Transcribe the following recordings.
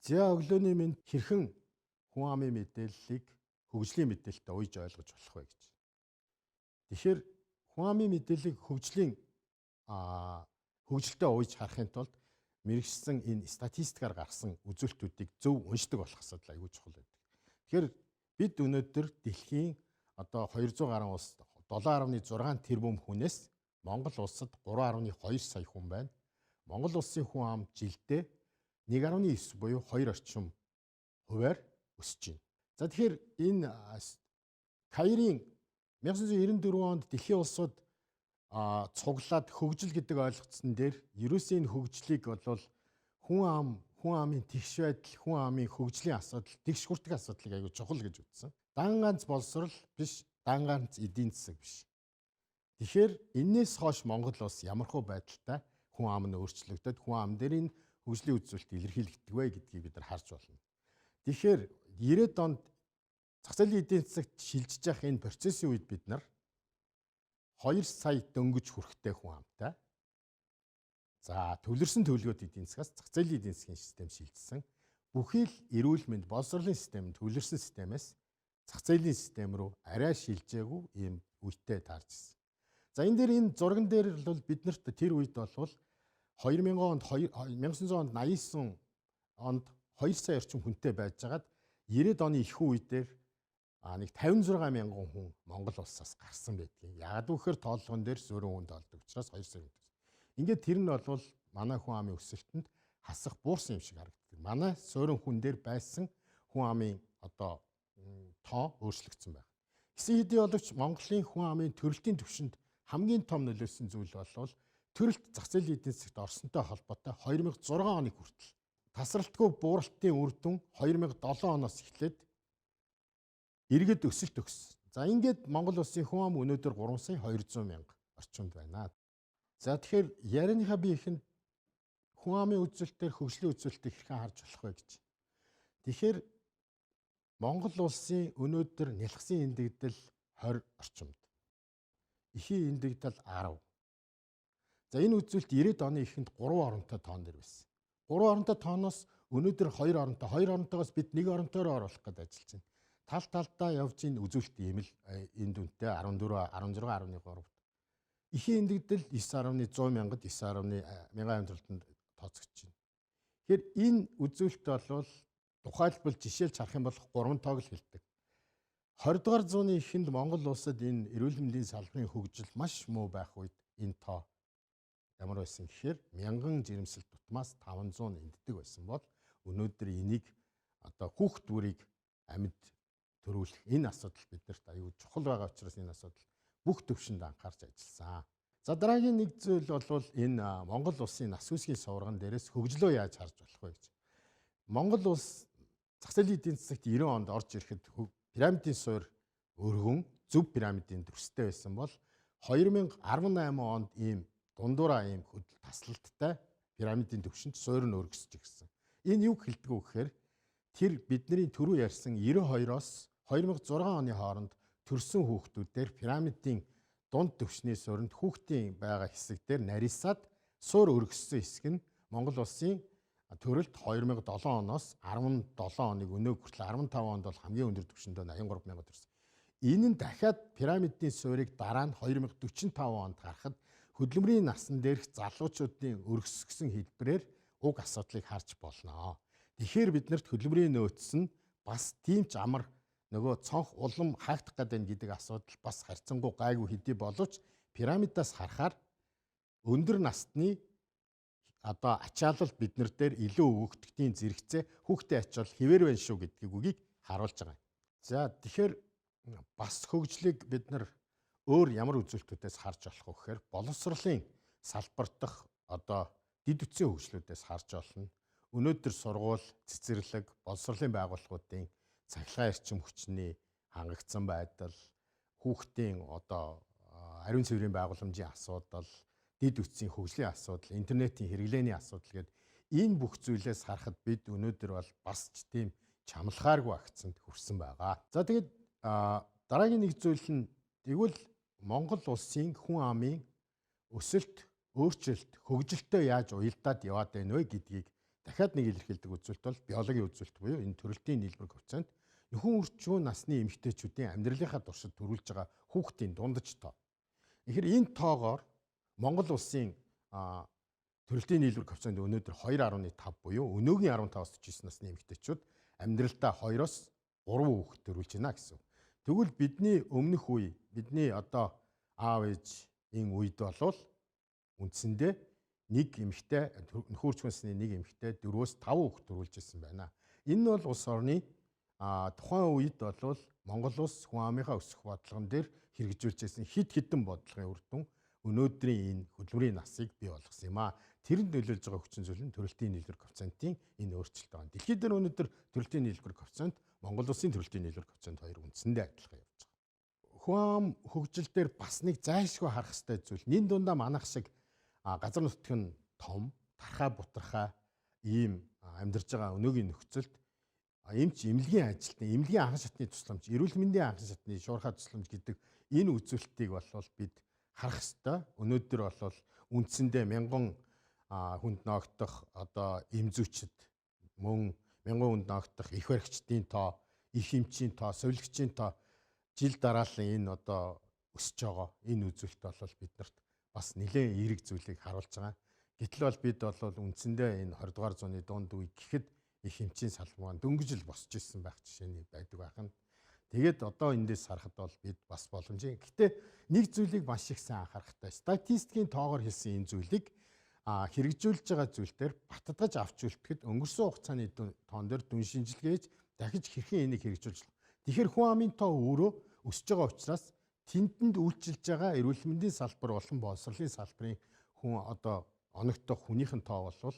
За өглөөний мэнд хэрхэн хүн амын мэдээллийг хөгжлийн мэдээлэлтэй уйж ойлгож болох вэ гэж. Тэгэхээр хүн амын мэдээллийг хөгжилтэй уйж харахын тулд мэрэгчсэн энэ статистикаар гарсан үзүүлэлтүүдийг зөв уншдаг болох асуудал аягүй чухал байдаг. Тэгэхээр бид өнөөдөр дэлхийн одоо 200 гаруй улс 7.6 тэрбум хүнээс Монгол улсад 3.2 сая хүн байна. Монгол улсын хүн ам жилдээ 1.9 буюу 2 орчим хувиар өсөж байна. За тэгэхээр энэ Каирын 1994 онд дэлхийн улсууд цуглаад хөгжил гэдэг ойлгоцсон дээр ерөөсөө энэ хөгжлийг бол хүн амын тэгш байдал, хүн амын хөгжлийн асуудал, тэгш хүртэх асуудлыг аягүй чухал гэж үзсэн. Дан ганц боловсрол биш, дан ганц эдийн засаг биш. Тэгэхээр энээс хойш Монгол улс ямархуу байдалтай хүн ам нь өөрчлөгдөд хүн ам дээр энэ хөгжлийн үзүүлэлт илэрхийлэгддэг вэ гэдгийг бид нар харж байна. Тэгэхээр 90-ад онд зах зээлийн эдийн засагт шилжиж явах энэ процессын үед бид нар 2 сая дөнгөж хүрэхтэй хүн амтай. За төвлөрсөн төлөвлөгөөт эдийн засгаас зах зээлийн эдийн засгийн систем шилжсэн. Бүхий л эрүүл мэнд боловсролын систем төвлөрсөн системээс зах зээлийн систем рүү арай шилжээгүй ийм үедээ таарч ирсэн. За энэ дээр энэ зурган дээр бол биднэрт тэр үед бол 1989 онд 2 сая орчим хүнтэй байжгаад 90-ад оны эхүүн үедээр нэг 56 мянган хүн Монгол улсаас гарсан байдгийг. Яагаад гэвэл тоолгон дээр суурин хүн тоолдог учраас 2 сая хүн. Ингээд тэр нь бол манай хүн амын өсөлтөнд хасах буурсан юм шиг харагддаг. Манай суурин хүн дээр байсан хүн амын одоо тоо өөрчлөгдсөн байна. Гэсэн хэдий боловч Монголын хүн амын төрөлтийн түвшинд хамгийн том нөлөөлсөн зүйл бол төрөлт зах зээлийн эдийн засагт орсонтой холбоотой 2006 оны хүртэл тасралтгүй бууралтын үр дүн 2007 оноос эхлээд иргэд өсөлт өгсөн. За ингээд Монгол улсын хүн ам өнөөдөр 3 сая 200 мянга орчимд байна. За тэгэхээр ярианыхаа би ихэнд хүн амын үзүүлэлтээр хөгжлийн үзүүлэлтийг хэрхэн харж болох вэ гэж. Тэгэхээр Монгол улсын өнөөдөр нялхсан эндэгдэл 20 орчимд. Эхийн эндэгдэл 10. За энэ үзүүлэлт 90-ад оны эхэнд 3 оронтой тоон дээр байсан. 3 оронтой тооноос өнөөдөр 2 оронтой. 2 оронтойгоос бид 1 оронтойроо оруулах гэж ажиллаж байна. Тал талдаа явж ийн үзүүлэлт ийм л энэ дүнтэй 14 16.3. Эхийн эндэгдэл 9.100 мянгад 9.1000 амьдралтанд тооцогдож байна. Тэгэхээр энэ үзүүлэлт бол тухайлбал жишээлж харах юм бол 3 тоог л хэлдэг. 20 дугаар зууны эхэнд Монгол улсад энэ эрүүл мэндийн салбарын хөгжил маш муу байх үед энэ тоо ямар байсан гэхээр 1000 жирэмсэл тутмаас 500 энддэг байсан бол өнөөдөр энийг одоо хүүхд бүрийг амьд төрүүлэх энэ асуудал биднэрт аюул чухал байгаа учраас энэ асуудал бүх төвшөнд анхаарч ажилласан. За дараагийн нэг зүйл бол энэ Монгол улсын нас үсгийн сувраган дээрээс хөгжлөө яаж харж болох вэ гэж. Монгол улс зах зээлийн эдийн засагт 90 онд орж ирэхэд пирамидын суурь өргөн зөв пирамидын төрстэй байсан бол 2018 онд ийм дундуураа ийм таслалттай пирамидын төвшөнд суурь нь өргөсөж ирсэн. Энэ юу хэлдэг вэ гэхээр тэр бидний түрүү ярьсан 92-оос 2006 оны хооронд төрсэн хүүхдүүдээр пирамидын дунд төвшний суурьнд хүүхдийн байгаа хэсэг дээр нарийсаад суурь өргөссөн хэсэг нь Монгол улсын төрөлт 2007 оноос 17 оныг өнөө хүртэл 15 онд бол хамгийн өндөр түвшиндөө 83 мянга төрсөн. Энэ нь дахиад пирамидын суурийг дараа нь 2045 онд гарахад хөдөлмөрийн насан дээрх залуучуудын өргөсгсөн хэлбэрээр уг асуудлыг харж болно. Тэгэхээр биднэрт хөдөлмөрийн нөөц нь бас тийм ч амар нөгөө цонх улам хаагдах гэдэг асуудал бас харьцангуй гайгүй хэдий боловч пирамидаас харахаар өндөр насны одоо ачаалал биднэр дээр илүү өгөгдөгтийн зэрэгцээ хүүхдээ ачаал хэвээр байна шүү гэдгийг үгийг харуулж байгаа. За тэгэхээр бас хөгжлийг бид нар өөр ямар үзүүлэлтүүдээс харж болох вэ гэхээр боловсролын салбар дахь одоо дид үтсийн хөгжлүүдээс харж олно. Өнөөдөр сургууль, цэцэрлэг, боловсролын байгууллагуудын цахилгаан эрчим хүчний хангагдсан байдал, хүүхдийн одоо ариун цэврийн байгууламжийн асуудал, дид үтсийн хөгжлийн асуудал, интернетийн хэрэглээний асуудал гэдэг энэ бүх зүйлээс харахад бид өнөөдөр бол бас ч тийм чамлахааргүй агцанд хүрсэн байгаа. За тэгээд дараагийн нэг зүйл нь тэгвэл Монгол улсын хүн амын өсөлт, өөрчлөлт, хөгжилтөө яаж уялдаад яваад байна вэ гэдгийг дахиад нэг илэрхийлдэг үзүүлэлт бол биологийн үзүүлэлт буюу энэ төрөлтийн нийлбэр коэффициент нөхөн үрчүүн насны эмэгтэйчүүдийн амьдралынхаа туршид төрүүлж байгаа хүүхдийн дундаж тоо. Тэгэхээр энэ тоогоор Монгол улсын төрөлтийн нийлбэр коэффициент өнөөдөр 2.5 буюу өнөөгийн 15-аас 49 насны эмэгтэйчүүд амьдралдаа 2-оос 3 хүүхэд төрүүлж байна гэсэн. Тэгвэл бидний өмнөх үе, бидний одоо аав ээжийн үед болвол үндсэндээ нэг эмэгтэй нөхөрчмөсний нэг эмэгтэй 4-5 хүүхэд төрүүлж ирсэн байна. Энэ нь бол улс орны тухайн үед бол Монгол улс хүн амынхаа өсөх бодлогон дээр хэрэгжүүлж байсан хэд хэдэн бодлогын үр дүн өнөөдрийн энэ хөдөлмөрийн насыг бий болгосон юм а. Тэрэнд нөлөөлж байгаа хүчин зүйл нь төрөлтийн нийлбэр коэффициентийн энэ өөрчлөлт байна. Дэлхийд дээр өнөөдөр төрөлтийн нийлбэр коэффициент Монгол улсын төрөлтийн нийлбэр коэффициент хоёр үндсэндээ адилхан явж байгаа. Хүн ам хөгжил дээр бас нэг зайлшгүй харах ёстой зүйл. Нин дундаа манайх шиг газар нутгийн том, тархаа бутархаа ийм амьдарч байгаа өнөөгийн нөхцөлд эмч эмнэлгийн ажилтны, эмнэлгийн анхан шатны тусламж, эрүүл мэндийн анхан шатны шуурхай тусламж гэдэг энэ үзүүлэлтийг болвол бид харах ёстой. Өнөөдөр болвол үндсэндээ мянган хүнд ноогдох одоо эмзүүчд мөн мянган хүнд ноогдох их баригчдын тоо, их эмчийн тоо, сувилагчийн тоо жил дараалан энэ одоо өсөж байгаа. Энэ үзүүлэлт болвол биднэрт бас нэлээд эерэг зүйлийг харуулж байгаа. Гэтэл бол бид бол үндсэндээ энэ 20 дугаар зууны дунд үе гэхэд их эмчийн салбар маань дөнгөж л босч ирсэн байх жишээний байдаг байхын. Тэгээд одоо эндээс харахад бол бид бас боломжийн. Гэхдээ нэг зүйлийг маш их сайн анхаарахтай. Статистикийн тоогоор хэлсэн энэ зүйлийг хэрэгжүүлж байгаа зүйлээр баттгаж авч үлдэхэд өнгөрсөн хугацааны тоон дээр дүн шинжилгээч дахиж хэрхэн энийг хэрэгжүүлж болох. Тэгэхээр хүн амын тоо өөрөө өсөж байгаа учраас тэндэнд үйлчилж байгаа эрүүл мэндийн салбар болон боловсролын салбарын хүн одоо оногдох хүнийхэн тоо болвол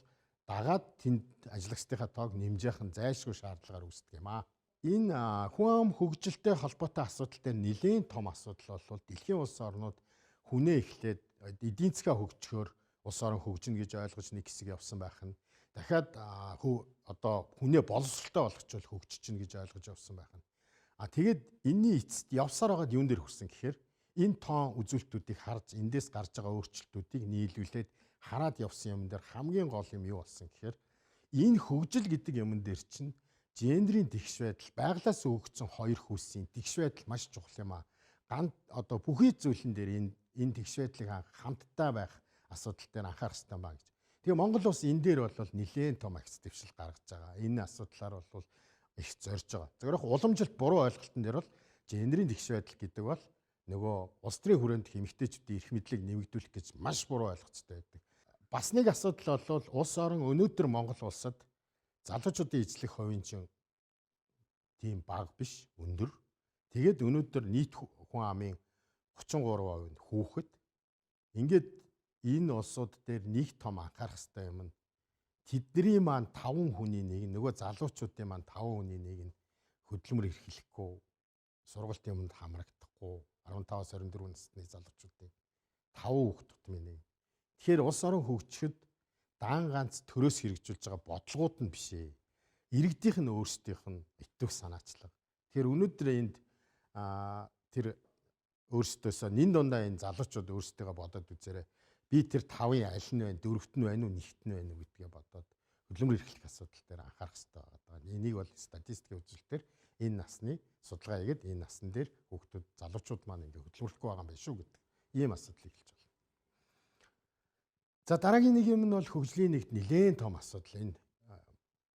дагаад тэнд ажиллагчдынхаа тоог нэмжих нь зайлшгүй шаардлагаар үүсдэг юм аа. Энэ хүн ам хөгжилтэй холбоотой асуудал дээр нэлээд том асуудал бол дэлхийн улс орнууд хүнээ эхлээд эдийн засгаа хөгжөхөөр улс орон хөгжинэ гэж ойлгож нэг хэсэг явсан байх нь дахиад одоо хүнээ боловсролтой болгочвол хөгжиж чинь гэж ойлгож явсан байх нь. Тэгээд энэний эцэст явсаар байгаад юун дээр хүрсэн гэхээр энэ тоон үзүүлэлтүүдийг харж эндээс гарч байгаа өөрчлөлтүүдийг нийлүүлээд хараад явсан юм дээр хамгийн гол юм юу болсон гэхээр энэ хөгжил гэдэг юмн дээр чинь гендерийн тэгш байдал, байглаас өгөгдсөн хоёр хүйсийн тэгш байдал маш чухал юм аа. Одоо бүхий зүйлэн дээр энэ тэгш байдлыг хамтдаа байх асуудал дээр анхаарах хэрэгтэй байна гэж. Тэгээ Монгол улс энэ дээр бол нэлээд том агц дэвшил гаргаж байгаа. Энэ асуудлаар бол их зорж байгаа. Зөвхөн уламжилт буруу ойлголтын дээр бол гендерийн тэгш байдал гэдэг бол нөгөө улс төрийн хүрээнд эмэгтэйчүүдийн эрх мэдлийг нэмэгдүүлэх гэж маш буруу ойлгоцтой байдаг. Бас нэг асуудал бол улс орон өнөөдөр Монгол улсад залуучуудын эзлэх хувийн чинь тийм бага биш, өндөр. Тэгээд өнөөдөр нийт хүн амын 33% нь хүүхэд. Ингээд энэ улсууд дээр нэг том анхаарах хэрэгтэй юм нь тэдний маань 5 хүний нэг нөгөө залуучуудын маань 5 хүний нэг нь хөдөлмөр эрхлэхгүй, сургалтын юмд хамрагдахгүй 15-аас 24 насны залуучуудын 5 хүүхэд тутмын нэг. Тэгэхээр улс орон хөгжихэд дан ганц төрөөс хэрэгжүүлж байгаа бодлогууд нь биш ээ. Иргэдийнх нь өөрсдийнх нь итвэх санаачлага. Тэгэхээр өнөөдөр энд тэр өөрсдөөсөө нин дундаа энэ залуучууд өөрсдөө бодоод үзээрэй. Би тэр 5-ын аль нь байна, 4-т нь байна уу, 1-т нь байна уу гэдгээ бодоод хөдөлмөр эрхлэх асуудал дээр анхаарах хэрэгтэй байгаа. Энийг бол статистикийн үзүүлэлтээр энэ насны судалгаа хийгээд энэ насн дээр хүүхдүүд залуучууд маань ингээ хөдөлмөрлөхгүй байгаа юм байна шүү гэдэг ийм асуудлыг хэлж байна. За дараагийн нэг юм нь бол хөгжлийн нэгт нэлээд том асуудал. Энэ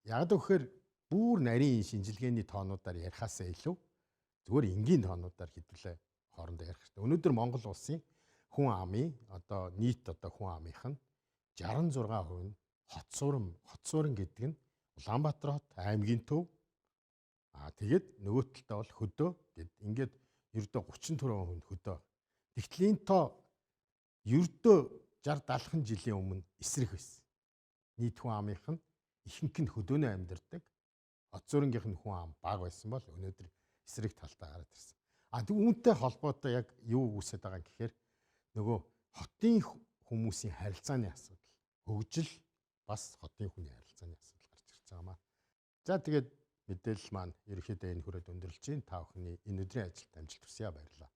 яг гэхээр бүр нарийн шинжилгээний тоонуудаар ярихаасаа илүү зүгээр энгийн тоонуудаар хэдүүлээ хоорондоо ярих хэрэгтэй. Өнөөдөр Монгол улсын хүн амын одоо нийт одоо хүн амынх нь 66% нь хот суурин гэдэг нь Улаанбаатар хот, аймгийн төв. Тэгээд нөгөө талдаа бол хөдөө гэд ингээд ердөө 34% хөдөө. Тэгтэл энэ тоо ердөө 60-70 жилийн өмнө эсрэг байсан. Нийт хүн амынх нь ихэнх нь хөдөөнөө амьдардаг. Хот суурингийнх нь хүн ам бага байсан бол өнөөдөр эсрэг талтаа гараад ирсэн. Тэг үүнтэй холбоотой яг юу үүсэж байгаа юм гэхээр нөгөө хотын хүмүүсийн харилцааны асуудал, хөгжил бас хотын хүний харилцааны асуудал гарч ирж байгаа маа. За тэгээд мэдээлэл маань ерөнхийдөө энэ хүрээд өндөрлж байна. Та бүхний энэ өдрийн ажилд амжилт хүсье, баярлалаа.